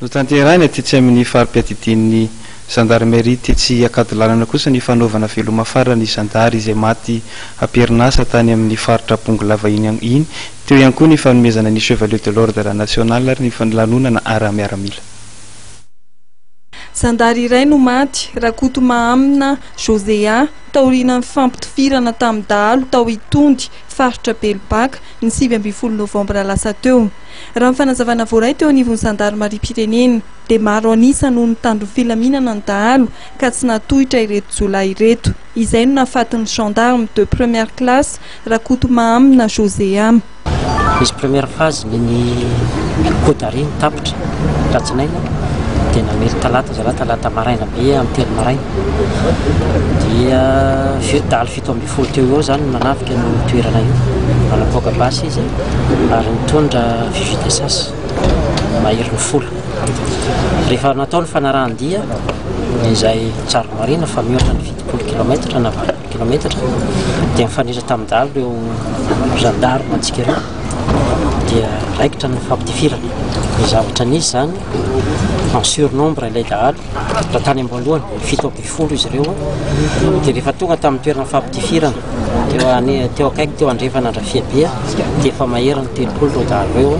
No tanterahina ty tsy amin'ny farim-piatidin'ny gendarmerie ty tsy akady lalana kosa ny fanaovana veloma farany zandary izay maty amperinasa tany amin'ny faritra Pongalava iny teo ihany koa ny fanomezana ny chevalier de l'ordre national ary ny lanonana ara-miaramila. Zandary iray no maty, Rakoto Mahamina Josea, taoriana fampitifirana tamin'ny dahalo tao Itondy, faritra Belobaka, ny 7 novambra lasa teo. Raha ny fanazavana voaray teo anivon'ny Zandarmariam-pirenena dia maro anisa noho ny tandro filaminana ny dahalo ka tsy natohitra ireto jolahy ireto. Izay no nahafatin'ny gendarme de première classe Rakoto Mahamina Josea. Misy première phase ny Kodariny tapitra ratsinaina dia namely talata maraina be amin'ny 3 maraina dia dahalo 7 teo eo zany manafika no toerana io manapoaka basy izy ary nitondra vivi de sas mahery ny folo. Rehefa natao ny fanarahan-dia izay tsaro marina fa mihoatra ny 20 km na 20 km dia mifanisa tamin'ny dahalo eo gendarme antsika ireo dia raikitra ny fampitifirana. Ny zavatra nisy zany en surnombre ilay dahalo raha tany amboalohany 7 izy ireo dia rehefa tonga tamin'ny toerana fampitifirana teo akaiky teo andrefana andrafiabea dia efa mahery ny 3 ireo dahalo eo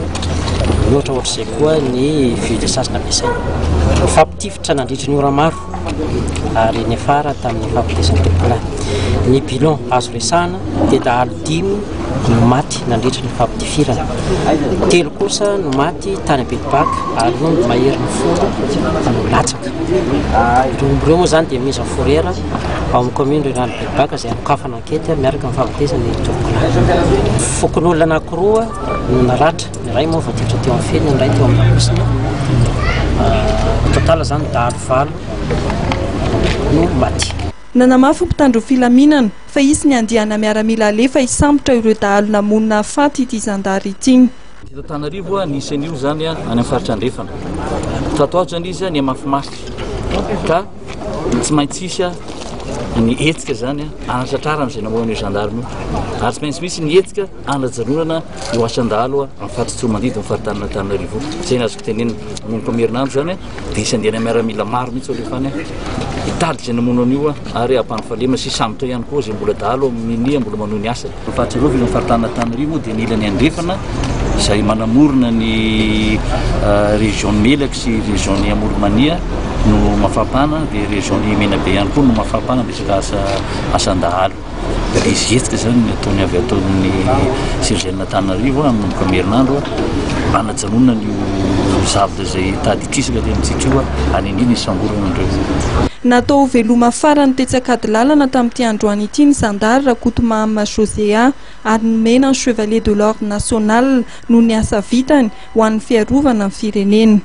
mihoatra ohatr'izay koa ny vieux de sas nampiasaina. Fampitifitra nandritra ny ora maro ary ny afara tamin'ny fampitisany tribunal. Ny bilan azo resahana dia dahalo 5 no maty nandritra ny fampitifirana, 3 kosa no maty tany Belobaka ary no mahery ny folo no latsaka. Ireo moa zany dia mise en fourrière ao amin'ny commune rurale Belobaka izay anokafana ankety miaraka amin'ny fampitesany tribunal. Fokon'olona anankiroa no naratra, ny iray moa voatifitra teo amin'ny feny, ny iray teo amin'ny laposina. Total zany dahalo 5 no maty. Nanamafy mpitandro filaminana fa isy ny andihana miaramila alefa isambotra ireo dahalo namonina faty ity zandary ity. Antananarivo nisy an'io zany any amin'ny faritra andrefana. Tatoato zany izy ny mafimafy ka tsy maintsy isy ny hetsika zany anatratrarana izay namohan'io gendarme ary tsy maintsy misy ny hetsika anajanonana io asan-dahalo amin'ny faritra Tsoamandidy amin'ny faritany Antananarivo. Izay azoko tenenina manomboka amin'ny herinandro zany dia isy andihana miaramila maro mihitsy alefany hitady izay namono an'io ary ampanifalema sy sambotra ihany koa izay mbola dahalo amin'iny mbola manohy ny asa. Ny fahatsiarovana amin'ny faritany Antananarivo dia ny ilany andrefana izay manamorona ny région Melaky sy région ny Amorimania no mafapana dia région ny Menabe ihany koa no mafapana resaka asan-dahalo. Dia izy hetsika zany ny ataony avy ataon'ny sergent Antananarivo manomboka amin'ny herinandro anajanonana io zavatra izay tady hitrisaka dia amintsika any an'iny isangorona andreo. Natao veloma farany tetsakady lalana tamin'ity androany ity ny zandary Rakoto Mahamina Josea ary nomena ny chevalier de l'ordre national noho ny asa vitany ho an'ny fiarovana ny firenena.